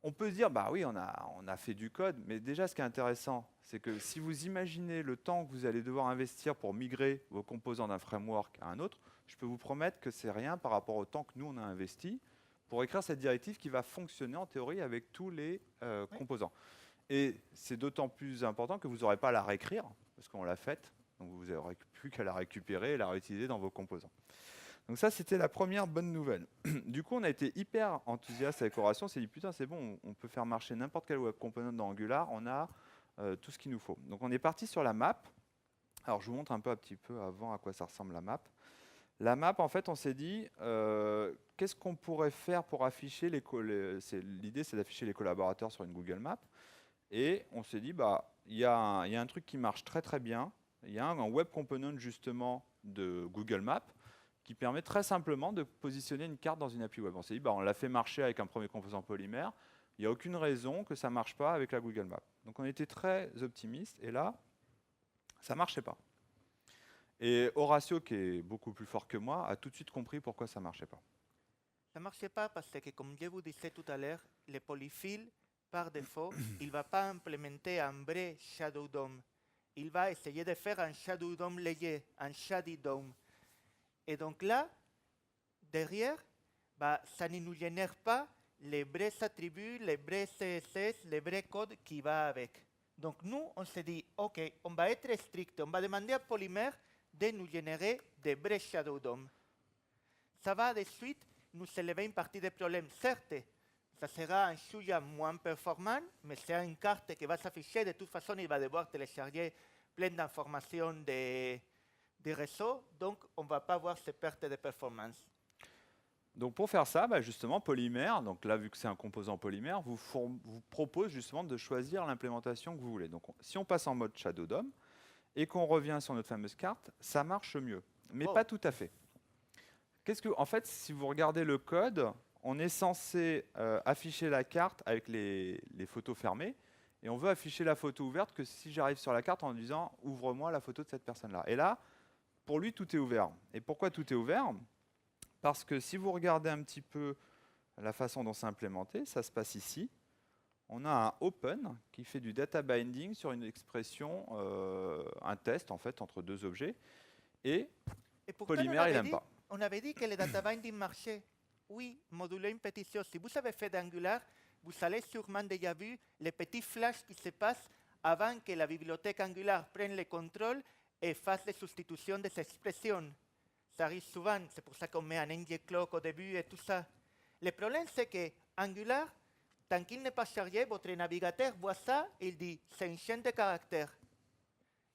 Speaker 2: On peut se dire, oui, on a fait du code, mais déjà, ce qui est intéressant, c'est que si vous imaginez le temps que vous allez devoir investir pour migrer vos composants d'un framework à un autre, je peux vous promettre que c'est rien par rapport au temps que nous, on a investi pour écrire cette directive qui va fonctionner en théorie avec tous les composants. Et c'est d'autant plus important que vous n'aurez pas à la réécrire, parce qu'on l'a faite, donc vous n'aurez plus qu'à la récupérer et la réutiliser dans vos composants. Donc ça, c'était la première bonne nouvelle. Du coup, on a été hyper enthousiaste avec Horatio, on s'est dit, putain, c'est bon, on peut faire marcher n'importe quel web component dans Angular, on a tout ce qu'il nous faut. Donc on est parti sur la map. Alors je vous montre un petit peu avant à quoi ça ressemble la map. La map, en fait, on s'est dit, qu'est-ce qu'on pourrait faire pour afficher l'idée, c'est d'afficher les collaborateurs sur une Google Map. Et on s'est dit, il y a un truc qui marche très très bien. Il y a un web component justement de Google Maps qui permet très simplement de positionner une carte dans une appli web. On s'est dit, on l'a fait marcher avec un premier composant polymère. Il n'y a aucune raison que ça ne marche pas avec la Google Map. Donc on était très optimiste. Et là, ça ne marchait pas. Et Horatio, qui est beaucoup plus fort que moi, a tout de suite compris pourquoi ça ne marchait pas.
Speaker 1: Ça ne marchait pas parce que, comme je vous disais tout à l'heure, le polyfill, par défaut, il ne va pas implémenter un vrai Shadow DOM. Il va essayer de faire un Shadow DOM léger, un Shady DOM. Et donc là, derrière, ça ne nous génère pas les vrais attributs, les vrais CSS, les vrais codes qui vont avec. Donc nous, on s'est dit, OK, on va être strict, on va demander à Polymer de nous générer des vrais Shadow DOM. Ça va de suite nous élever une partie des problèmes. Certes, ça sera un chouïa moins performant, mais c'est une carte qui va s'afficher. De toute façon, il va devoir télécharger plein d'informations des réseaux, donc on ne va pas avoir ces pertes de performance.
Speaker 2: Donc pour faire ça, justement, Polymère, donc là, vu que c'est un composant polymère, vous propose justement de choisir l'implémentation que vous voulez. Donc si on passe en mode Shadow DOM et qu'on revient sur notre fameuse carte, ça marche mieux, mais pas tout à fait. En fait, si vous regardez le code, on est censé afficher la carte avec les photos fermées, et on veut afficher la photo ouverte que si j'arrive sur la carte en disant « ouvre-moi la photo de cette personne-là ». Et là, pour lui, tout est ouvert. Et pourquoi tout est ouvert? Parce que si vous regardez un petit peu la façon dont c'est implémenté, ça se passe ici. On a un open qui fait du data binding sur une expression, un test en fait entre deux objets. Et Polymère, il n'aime pas.
Speaker 1: On avait dit que le data binding marchait. Oui, moduler une pétition. Si vous avez fait d'Angular, vous allez sûrement déjà vu les petits flashs qui se passent avant que la bibliothèque Angular prenne le contrôle et fasse les substitutions des expressions. Ça arrive souvent, c'est pour ça qu'on met un ngClock au début et tout ça. Le problème, c'est Angular, tant qu'il n'est pas chargé, votre navigateur voit ça et il dit c'est une chaîne de caractères.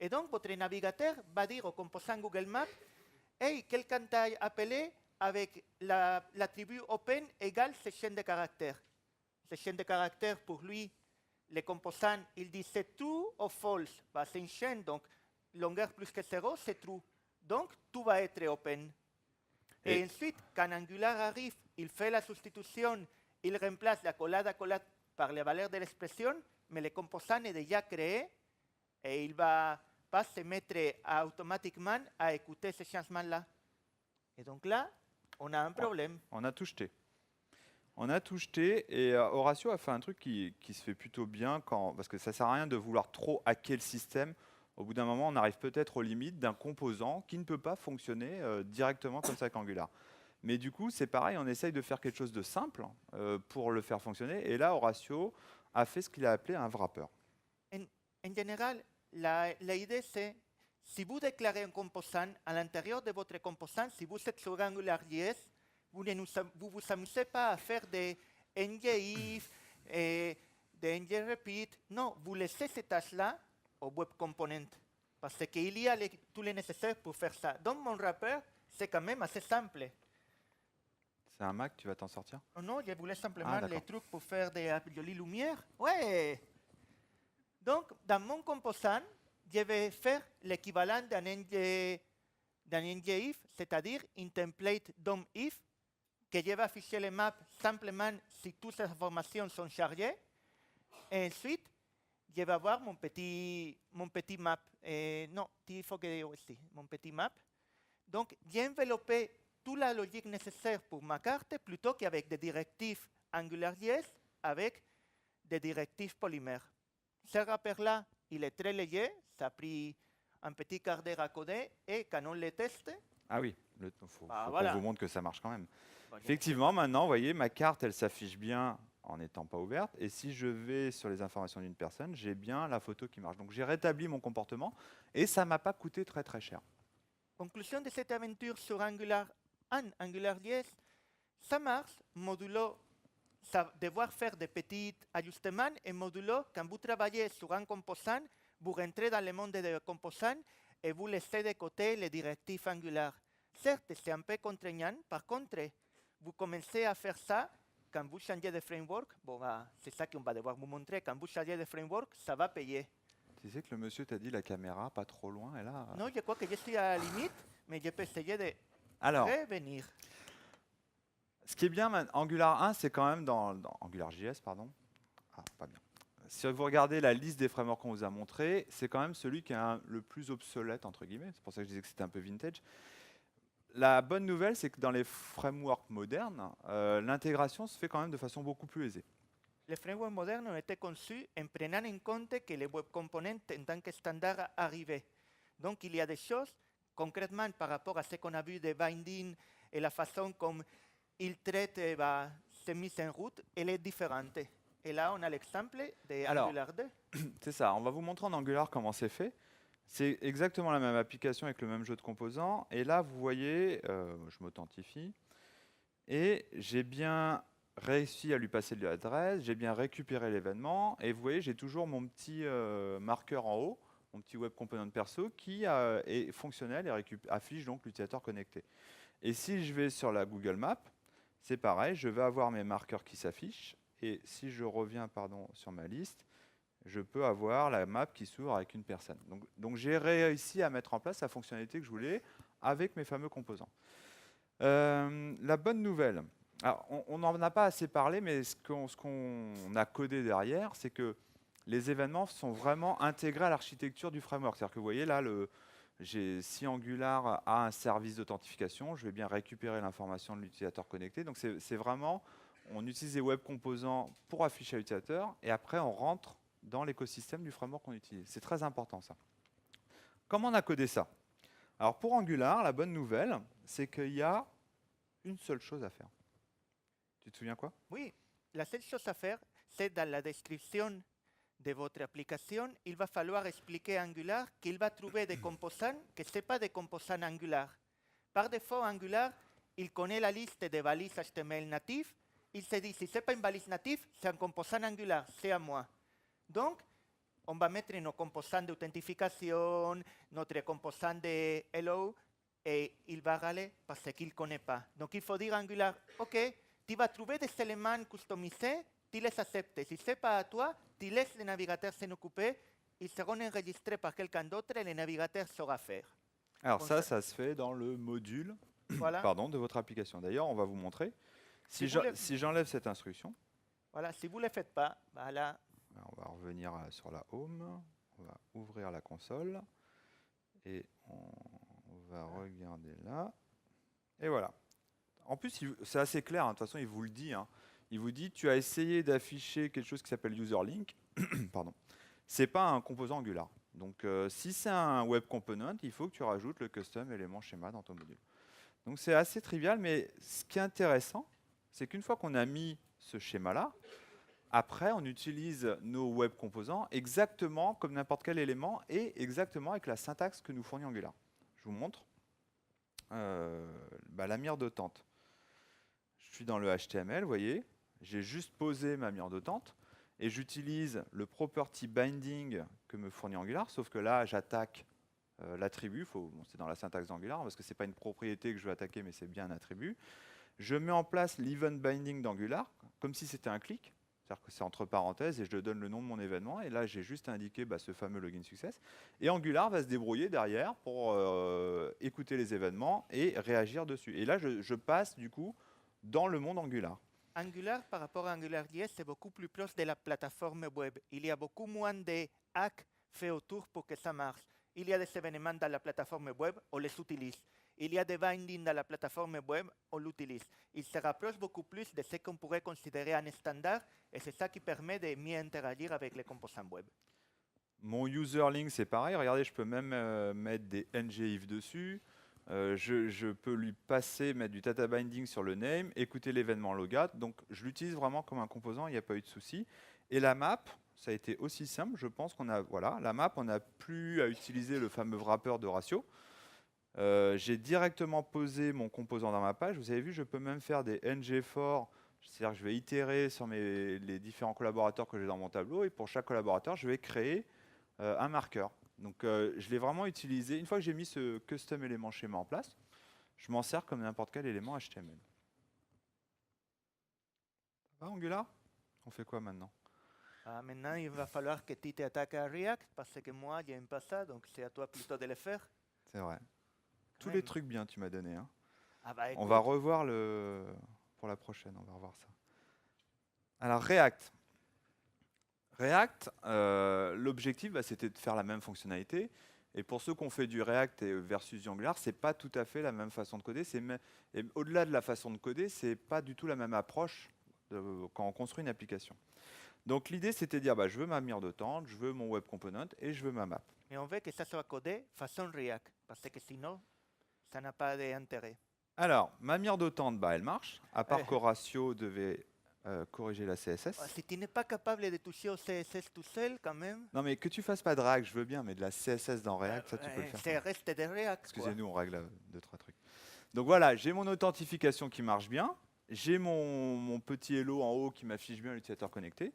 Speaker 1: Et donc, votre navigateur va dire au composant Google Maps, hey, quelqu'un t'a appelé avec l'attribut open égale cette chaîne de caractères. Cette chaîne de caractères, pour lui, les composants, il dit c'est true ou false. Bah, c'est une chaîne, donc longueur plus que 0, c'est true. Donc, tout va être open. Et ensuite, quand Angular arrive, il fait la substitution, il remplace la collade par les valeurs de l'expression, mais le composant est déjà créé et il ne va pas se mettre automatiquement à écouter ce changement-là. Et donc là, on a un problème.
Speaker 2: On a tout jeté. On a tout jeté et Horatio a fait un truc qui se fait plutôt bien parce que ça ne sert à rien de vouloir trop hacker le système. Au bout d'un moment, on arrive peut-être aux limites d'un composant qui ne peut pas fonctionner directement comme ça avec Angular. Mais du coup, c'est pareil, on essaye de faire quelque chose de simple pour le faire fonctionner. Et là, Horatio a fait ce qu'il a appelé un wrapper.
Speaker 1: En général, l'idée c'est, si vous déclarez un composant, à l'intérieur de votre composant, si vous êtes sur AngularJS, vous ne vous amusez pas à faire des ngIf, des ngRepeat. Non, vous laissez ces tâches-là au web component. Parce qu'il y a tout le nécessaire pour faire ça. Donc, mon wrapper, c'est quand même assez simple.
Speaker 2: C'est un Mac, tu vas t'en sortir?
Speaker 1: Oh non, je voulais simplement les
Speaker 2: d'accord.
Speaker 1: trucs pour faire des jolies lumières. Ouais! Donc, dans mon composant, je vais faire l'équivalent d'un ngIf, c'est-à-dire une template DOM-if, que je vais afficher les maps simplement si toutes ces informations sont chargées. Et ensuite, je vais avoir mon petit map. Non, il faut que je aussi, mon petit map. Donc, j'ai enveloppé toute la logique nécessaire pour ma carte plutôt qu'avec des directives AngularJS avec des directives polymères. Ce wrapper-là, il est très léger, ça a pris un petit quart d'heure à coder et quand on le teste...
Speaker 2: Ah oui, il faut
Speaker 1: voilà.
Speaker 2: qu'on vous montre que ça marche quand même.
Speaker 1: Bon,
Speaker 2: Effectivement, maintenant, vous voyez, ma carte, elle s'affiche bien en n'étant pas ouverte. Et si je vais sur les informations d'une personne, j'ai bien la photo qui marche. Donc j'ai rétabli mon comportement et ça ne m'a pas coûté très très cher.
Speaker 1: Conclusion de cette aventure sur AngularJS, ça marche, modulo, ça devoir faire des petits ajustements et modulo, quand vous travaillez sur un composant, vous rentrez dans le monde des composants et vous laissez de côté les directives Angular. Certes, c'est un peu contraignant, par contre, vous commencez à faire ça quand vous changez de framework. Bon, c'est ça qu'on va devoir vous montrer. Quand vous changez de framework, ça va payer.
Speaker 2: Tu sais que le monsieur t'a dit la caméra pas trop loin et là.
Speaker 1: Non, je crois que je suis à la limite, mais je peux essayer de revenir.
Speaker 2: Ce qui est bien, Angular 1, c'est quand même dans AngularJS, pardon. Ah, pas bien. Si vous regardez la liste des frameworks qu'on vous a montré, c'est quand même celui qui est le plus obsolète, entre guillemets. C'est pour ça que je disais que c'était un peu vintage. La bonne nouvelle, c'est que dans les frameworks modernes, l'intégration se fait quand même de façon beaucoup plus aisée.
Speaker 1: Les frameworks modernes ont été conçus en prenant en compte que les web components en tant que standard arrivaient. Donc, il y a des choses, concrètement, par rapport à ce qu'on a vu des bindings et la façon comme ils traitent ces mises en route, elle est différente. Et là, on a l'exemple de Angular 2.
Speaker 2: C'est ça, on va vous montrer en Angular comment c'est fait. C'est exactement la même application avec le même jeu de composants. Et là, vous voyez, je m'authentifie, et j'ai bien réussi à lui passer l'adresse, j'ai bien récupéré l'événement, et vous voyez, j'ai toujours mon petit marqueur en haut, mon petit web component perso, qui est fonctionnel et affiche donc l'utilisateur connecté. Et si je vais sur la Google Maps, c'est pareil, je vais avoir mes marqueurs qui s'affichent, et si je reviens sur ma liste, je peux avoir la map qui s'ouvre avec une personne. Donc j'ai réussi à mettre en place la fonctionnalité que je voulais avec mes fameux composants. La bonne nouvelle, alors, on n'en a pas assez parlé, mais ce qu'on a codé derrière, c'est que les événements sont vraiment intégrés à l'architecture du framework. C'est-à-dire que vous voyez là, si Angular a un service d'authentification, je vais bien récupérer l'information de l'utilisateur connecté. Donc c'est vraiment, on utilise les web composants pour afficher à l'utilisateur, et après on rentre dans l'écosystème du framework qu'on utilise. C'est très important ça. Comment on a codé ça? Alors pour Angular, la bonne nouvelle, c'est qu'il y a une seule chose à faire. Tu te souviens quoi?
Speaker 1: Oui, la seule chose à faire, c'est dans la description de votre application, il va falloir expliquer à Angular qu'il va trouver des composants que ce n'est pas des composants Angular. Par défaut, Angular, il connaît la liste des balises HTML natives il se dit, si ce n'est pas une balise native, c'est un composant Angular, c'est à moi. Donc, on va mettre nos composants d'authentification, notre composant de hello, et il va râler parce qu'il ne connaît pas. Donc, il faut dire à Angular, OK, tu vas trouver des éléments customisés, tu les acceptes. Si ce n'est pas à toi, tu laisses le navigateur s'en occuper, ils seront enregistrés par quelqu'un d'autre et le navigateur saura faire.
Speaker 2: Alors
Speaker 1: Bon,
Speaker 2: ça se fait dans le module
Speaker 1: Voilà.
Speaker 2: pardon, de votre application. D'ailleurs, on va vous montrer.
Speaker 1: Si
Speaker 2: Si j'enlève cette instruction,
Speaker 1: Voilà, si vous ne le faites pas, voilà.
Speaker 2: on va revenir sur la home, on va ouvrir la console et on va regarder là. Et voilà. En plus, c'est assez clair, hein, de toute façon, il vous le dit. Hein. Il vous dit, tu as essayé d'afficher quelque chose qui s'appelle userlink. Pardon. C'est pas un composant Angular. Donc, si c'est un web component, il faut que tu rajoutes le custom élément schéma dans ton module. Donc, c'est assez trivial, mais ce qui est intéressant, c'est qu'une fois qu'on a mis ce schéma-là, après, on utilise nos web composants exactement comme n'importe quel élément et exactement avec la syntaxe que nous fournit Angular. Je vous montre. La mire de tente. Je suis dans le HTML, vous voyez. J'ai juste posé ma mire de tente et j'utilise le property binding que me fournit Angular, sauf que là, j'attaque l'attribut. C'est dans la syntaxe d'Angular parce que ce n'est pas une propriété que je veux attaquer, mais c'est bien un attribut. Je mets en place l'event binding d'Angular, comme si c'était un click. C'est-à-dire que c'est entre parenthèses et je donne le nom de mon événement. Et là, j'ai juste indiqué ce fameux login success. Et Angular va se débrouiller derrière pour écouter les événements et réagir dessus. Et là, je passe du coup dans le monde Angular.
Speaker 1: Angular, par rapport à AngularJS, c'est beaucoup plus proche de la plateforme web. Il y a beaucoup moins de hacks faits autour pour que ça marche. Il y a des événements dans la plateforme web, on les utilise. Il y a des bindings dans la plateforme web, on l'utilise. Il se rapproche beaucoup plus de ce qu'on pourrait considérer un standard et c'est ça qui permet de mieux interagir avec les composants web.
Speaker 2: Mon userlink, c'est pareil. Regardez, je peux même mettre des ngIf dessus. Je peux lui mettre du data binding sur le name, écouter l'événement logout. Donc, je l'utilise vraiment comme un composant, il n'y a pas eu de souci. Et la map, ça a été aussi simple. Je pense la map, on n'a plus à utiliser le fameux wrapper de ratio. J'ai directement posé mon composant dans ma page. Vous avez vu, je peux même faire des ng-for, c'est-à-dire que je vais itérer sur les différents collaborateurs que j'ai dans mon tableau, et pour chaque collaborateur, je vais créer un marqueur. Donc, je l'ai vraiment utilisé. Une fois que j'ai mis ce custom élément schéma en place, je m'en sers comme n'importe quel élément HTML. Ça va, Angular? On fait quoi maintenant?
Speaker 1: Maintenant, il va falloir que tu t'attaques à React parce que moi, je n'aime pas ça, donc c'est à toi plutôt de le faire.
Speaker 2: C'est vrai. Tous les trucs bien tu m'as donné. Hein. On va revoir pour la prochaine, on va revoir ça. Alors React. React, l'objectif, c'était de faire la même fonctionnalité. Et pour ceux qui ont fait du React versus du Angular, c'est pas tout à fait la même façon de coder. Et au-delà de la façon de coder, c'est pas du tout la même approche quand on construit une application. Donc l'idée, c'était de dire, je veux ma mire de tente, je veux mon web component et je veux ma map.
Speaker 1: Mais on veut que ça soit codé façon React, parce que sinon, ça n'a pas d'intérêt.
Speaker 2: Alors, ma mire de tente, elle marche, à part qu'Horatio devait corriger la CSS.
Speaker 1: Si tu n'es pas capable de toucher au CSS tout seul, quand même...
Speaker 2: Non, mais que tu fasses pas de React, je veux bien, mais de la CSS dans React, ça, tu peux le faire.
Speaker 1: C'est reste de React.
Speaker 2: Excusez-nous, on règle 2-3 trucs. Donc voilà, j'ai mon authentification qui marche bien. J'ai mon petit hello en haut qui m'affiche bien l'utilisateur connecté.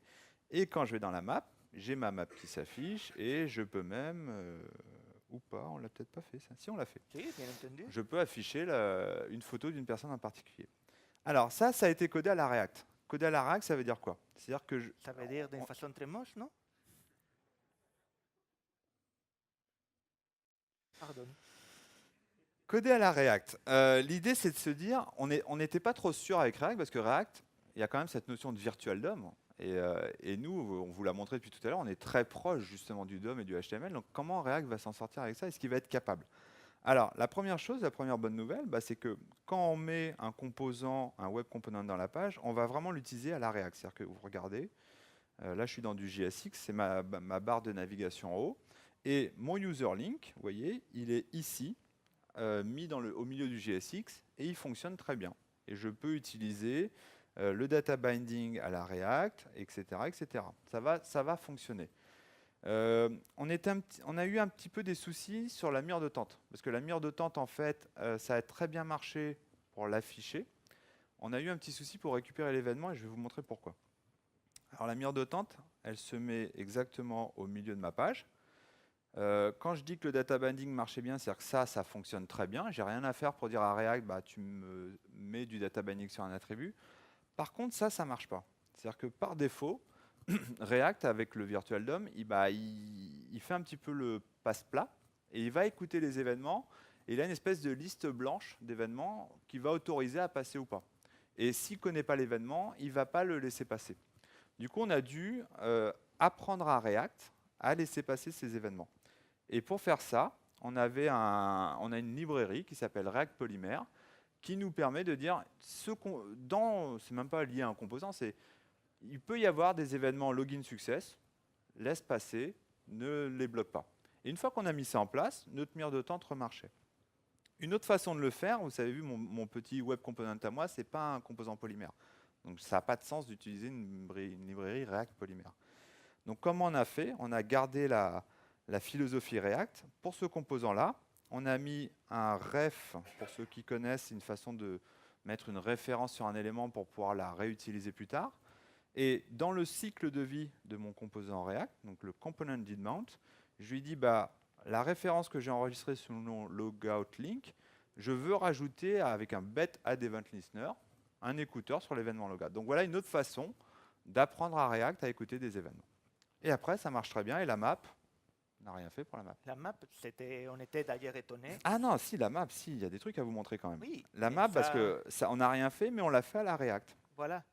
Speaker 2: Et quand je vais dans la map, j'ai ma map qui s'affiche et je peux même... ou pas, on l'a peut-être pas fait ça. Si, on l'a fait.
Speaker 1: Si, bien entendu.
Speaker 2: Je peux afficher une photo d'une personne en particulier. Alors ça a été codé à la React. Codé à la React, ça veut dire quoi? C'est-à-dire que
Speaker 1: ça veut dire d'une façon très moche, non? Pardon.
Speaker 2: Codé à la React. L'idée, c'est de se dire, on n'était pas trop sûr avec React, parce que React, il y a quand même cette notion de virtual DOM. Et nous, on vous l'a montré depuis tout à l'heure, on est très proche justement du DOM et du HTML. Donc comment React va s'en sortir avec ça? Est-ce qu'il va être capable? Alors, la première chose, la première bonne nouvelle, c'est que quand on met un composant, un web component dans la page, on va vraiment l'utiliser à la React. C'est-à-dire que vous regardez, là je suis dans du JSX, c'est ma barre de navigation en haut. Et mon userlink, vous voyez, il est ici, mis au milieu du JSX, et il fonctionne très bien. Et je peux utiliser le data binding à la React, etc. etc. Ça va fonctionner. On a eu un petit peu des soucis sur la mire de tente, parce que la mire de tente, en fait, ça a très bien marché pour l'afficher. on a eu un petit souci pour récupérer l'événement et je vais vous montrer pourquoi. Alors la mire de tente, elle se met exactement au milieu de ma page. Quand je dis que le data binding marchait bien, c'est-à-dire que ça fonctionne très bien. J'ai rien à faire pour dire à React, bah, tu me mets du data binding sur un attribut. Par contre, ça marche pas. C'est-à-dire que par défaut, React, avec le Virtual DOM, il fait un petit peu le passe-plat et il va écouter les événements et il a une espèce de liste blanche d'événements qu'il va autoriser à passer ou pas. Et s'il ne connaît pas l'événement, il ne va pas le laisser passer. Du coup, on a dû apprendre à React à laisser passer ces événements. Et pour faire ça, on a une librairie qui s'appelle React Polymer qui nous permet de dire, c'est même pas lié à un composant, il peut y avoir des événements login success, laisse passer, ne les bloque pas. Et une fois qu'on a mis ça en place, notre mire de tente remarchait. Une autre façon de le faire, vous avez vu mon petit web component à moi, ce n'est pas un composant polymère. Donc ça n'a pas de sens d'utiliser une librairie React Polymer. Donc comment on a fait? On a gardé la philosophie React. Pour ce composant-là, on a mis un ref, pour ceux qui connaissent, une façon de mettre une référence sur un élément pour pouvoir la réutiliser plus tard. Et dans le cycle de vie de mon composant React, donc le component did mount, je lui dis la référence que j'ai enregistrée sous le nom logout link, je veux rajouter avec un bet add event listener un écouteur sur l'événement logout. Donc voilà une autre façon d'apprendre à React à écouter des événements. Et après, ça marche très bien. Et la map, on n'a rien fait pour la map.
Speaker 1: La map, on était d'ailleurs étonnés.
Speaker 2: Ah non, si, la map, si, il y a des trucs à vous montrer quand même.
Speaker 1: Oui,
Speaker 2: la map, parce que on n'a rien fait, mais on l'a fait à la React.
Speaker 1: Voilà.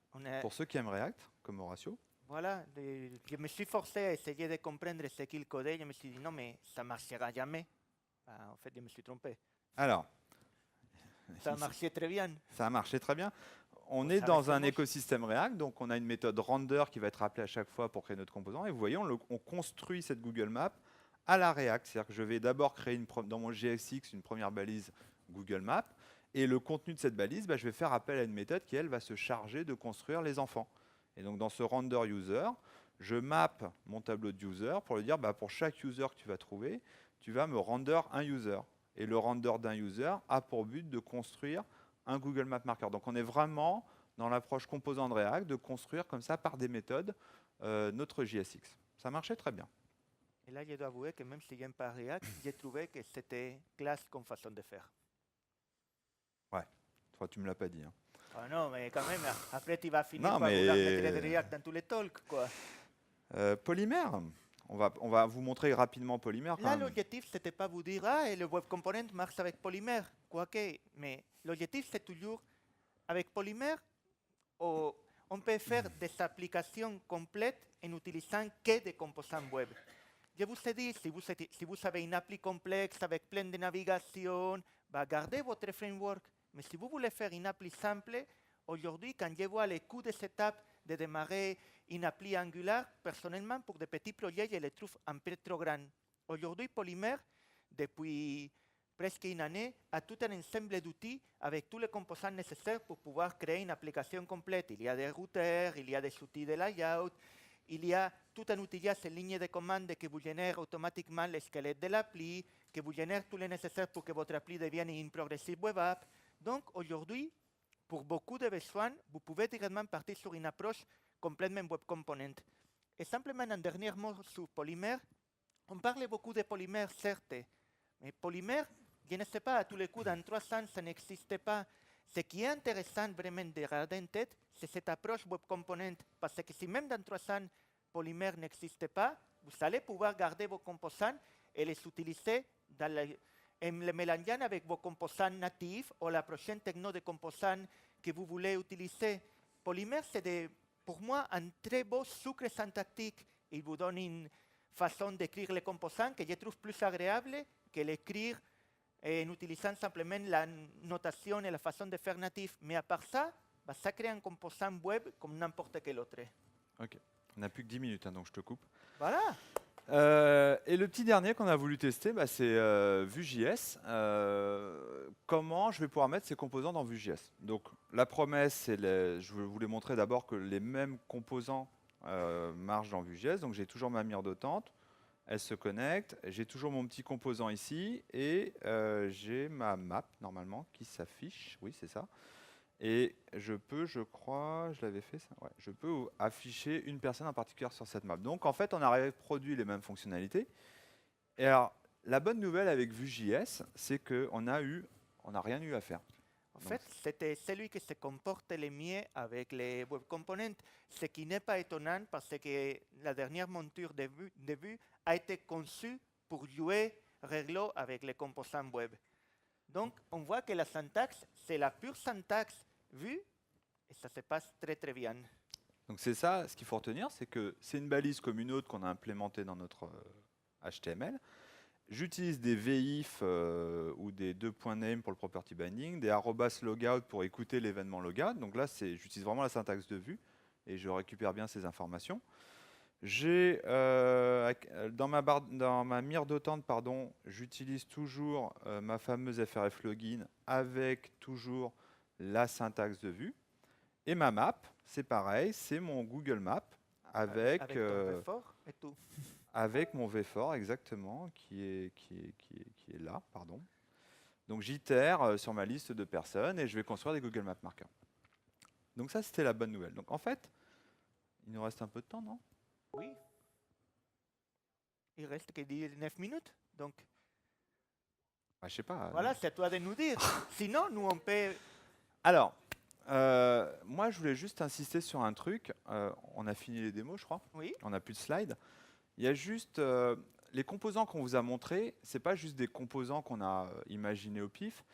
Speaker 2: Pour ceux qui aiment React, comme Horacio.
Speaker 1: Voilà, je me suis forcé à essayer de comprendre ce qu'il codait. Je me suis dit, non, mais ça ne marchera jamais. En fait, je me suis trompé.
Speaker 2: Alors,
Speaker 1: ça a marché très bien.
Speaker 2: Ça a marché très bien. On est dans un écosystème React, donc on a une méthode render qui va être appelée à chaque fois pour créer notre composant. Et vous voyez, on construit cette Google Map à la React. C'est-à-dire que je vais d'abord créer dans mon JSX une première balise Google Map. Et le contenu de cette balise, je vais faire appel à une méthode qui, elle, va se charger de construire les enfants. Et donc dans ce render user, je map mon tableau de user pour lui dire, pour chaque user que tu vas trouver, tu vas me render un user. Et le render d'un user a pour but de construire un Google Map Marker. Donc on est vraiment dans l'approche composant de React, de construire comme ça par des méthodes notre JSX. Ça marchait très bien.
Speaker 1: Et là, je dois avouer que même si j'aime pas React, j'ai trouvé que c'était classe comme façon de faire.
Speaker 2: Ouais, toi tu me l'as pas dit. Hein.
Speaker 1: Oh non, mais quand même, après tu vas finir par vouloir mettre de React dans tous les talks, quoi.
Speaker 2: Polymer, on va vous montrer rapidement Polymer.
Speaker 1: Là, l'objectif, c'était pas vous dire, et le web component marche avec Polymer, quoique, mais l'objectif, c'est toujours, avec Polymer, on peut faire des applications complètes en utilisant que des composants web. Je vous ai dit, si vous avez une appli complexe avec plein de navigation, gardez votre framework. Mais si vous voulez faire une appli simple, aujourd'hui, quand je vois les coûts de setup de démarrer une appli Angular, personnellement, pour des petits projets, je les trouve un peu trop grands. Aujourd'hui, Polymer, depuis presque une année, a tout un ensemble d'outils avec tous les composants nécessaires pour pouvoir créer une application complète. Il y a des routeurs, il y a des outils de layout, il y a tout un outillage en ligne de commande qui vous génère automatiquement le squelette de l'appli, qui vous génère tout le nécessaire pour que votre appli devienne une progressive web app. Donc aujourd'hui, pour beaucoup de besoins, vous pouvez directement partir sur une approche complètement web component. Et simplement un dernier mot sur Polymer. On parle beaucoup de Polymer, certes, mais Polymer, je ne sais pas, à tous les coups, dans 3 ans, ça n'existe pas. Ce qui est intéressant vraiment de garder en tête, c'est cette approche web component. Parce que si même dans 3 ans, Polymer n'existe pas, vous allez pouvoir garder vos composants et les utiliser en les mélangeant avec vos composants natifs ou la prochaine techno de composants que vous voulez utiliser. Polymer, c'est pour moi un très beau sucre syntactique. Il vous donne une façon d'écrire les composants que je trouve plus agréable que l'écrire en utilisant simplement la notation et la façon de faire natif. Mais à part ça, ça crée un composant web comme n'importe quel autre.
Speaker 2: Ok, on n'a plus que 10 minutes, donc je te coupe.
Speaker 1: Voilà.
Speaker 2: Et le petit dernier qu'on a voulu tester, c'est Vue.js. Comment je vais pouvoir mettre ces composants dans Vue.js? Donc la promesse, c'est je vais vous les montrer d'abord que les mêmes composants marchent dans Vue.js. Donc j'ai toujours ma mire de tente, elle se connecte, j'ai toujours mon petit composant ici et j'ai ma map normalement qui s'affiche. Oui, c'est ça. Et je peux, je crois, je l'avais fait ça, ouais, je peux afficher une personne en particulier sur cette map. Donc en fait, on a reproduit les mêmes fonctionnalités. Et alors, la bonne nouvelle avec Vue.js, c'est qu'on n'a rien eu à faire.
Speaker 1: En
Speaker 2: Donc,
Speaker 1: fait, c'était celui qui se comporte le mieux avec les web components, ce qui n'est pas étonnant parce que la dernière monture de Vue a été conçue pour jouer réglo avec les composants web. Donc, on voit que la syntaxe, c'est la pure syntaxe Vue et ça se passe très très bien.
Speaker 2: donc c'est ça, ce qu'il faut retenir, c'est que c'est une balise comme une autre qu'on a implémentée dans notre HTML. J'utilise des VIF ou des name pour le property binding, des @logout pour écouter l'événement logout. Donc là, j'utilise vraiment la syntaxe de Vue et je récupère bien ces informations. J'ai dans ma mire d'attente, pardon, j'utilise toujours ma fameuse FRF login avec toujours la syntaxe de Vue. Et ma map, c'est pareil, c'est mon Google Maps avec
Speaker 1: ton VFOR et tout.
Speaker 2: avec mon VFOR exactement, qui est là, pardon. Donc j'itère sur ma liste de personnes et je vais construire des Google Maps marqueurs. Donc ça, c'était la bonne nouvelle. Donc en fait, il nous reste un peu de temps, non?
Speaker 1: Oui. Il reste que 19 minutes. Donc,
Speaker 2: Je sais pas.
Speaker 1: voilà, c'est à toi de nous dire. Sinon, nous, on peut...
Speaker 2: Alors, moi, je voulais juste insister sur un truc. On a fini les démos, je crois.
Speaker 1: Oui.
Speaker 2: On n'a plus de slides. Il y a juste les composants qu'on vous a montrés. C'est pas juste des composants qu'on a imaginés au pif.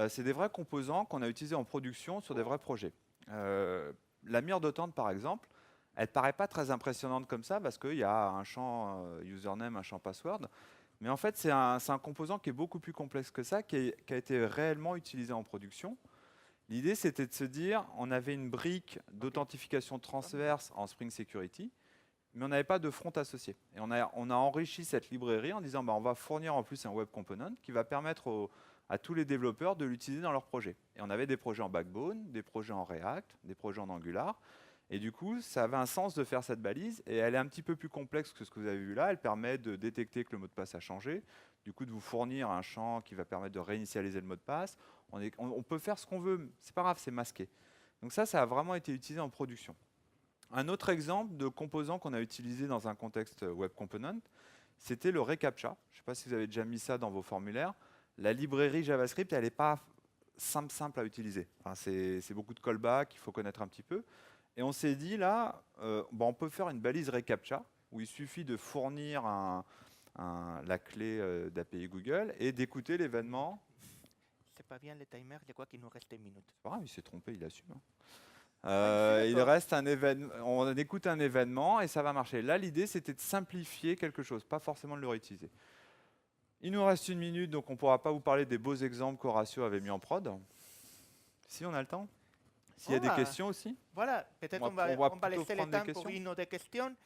Speaker 2: C'est des vrais composants qu'on a utilisés en production sur des vrais projets. La mire d'attente, par exemple, elle paraît pas très impressionnante comme ça parce qu'il y a un champ username, un champ password. Mais en fait, c'est un composant qui est beaucoup plus complexe que ça, qui a été réellement utilisé en production. L'idée, c'était de se dire, on avait une brique d'authentification transverse en Spring Security, mais on n'avait pas de front associé. Et on a enrichi cette librairie en disant, on va fournir en plus un web component qui va permettre à tous les développeurs de l'utiliser dans leur projet. Et on avait des projets en Backbone, des projets en React, des projets en Angular. Et du coup, ça avait un sens de faire cette balise. Et elle est un petit peu plus complexe que ce que vous avez vu là. Elle permet de détecter que le mot de passe a changé. Du coup, de vous fournir un champ qui va permettre de réinitialiser le mot de passe. On peut faire ce qu'on veut. C'est pas grave, c'est masqué. Donc ça a vraiment été utilisé en production. Un autre exemple de composant qu'on a utilisé dans un contexte web component, c'était le reCAPTCHA. Je ne sais pas si vous avez déjà mis ça dans vos formulaires. La librairie JavaScript, elle n'est pas simple à utiliser. Enfin, c'est beaucoup de callback, il faut connaître un petit peu. Et on s'est dit là, on peut faire une balise reCAPTCHA où il suffit de fournir la clé d'API Google et d'écouter l'événement.
Speaker 1: C'est pas bien le timer, je crois qu'il nous reste 1 minute.
Speaker 2: C'est pas grave, il s'est trompé, il assume.
Speaker 1: Il
Speaker 2: reste un événement, on écoute un événement et ça va marcher. Là, l'idée, c'était de simplifier quelque chose, pas forcément de le réutiliser. Il nous reste 1 minute, donc on ne pourra pas vous parler des beaux exemples qu'Horatio avait mis en prod. Si on a le temps. S'il y a des questions aussi.
Speaker 1: Voilà, peut-être on va laisser le temps pour une ou deux questions.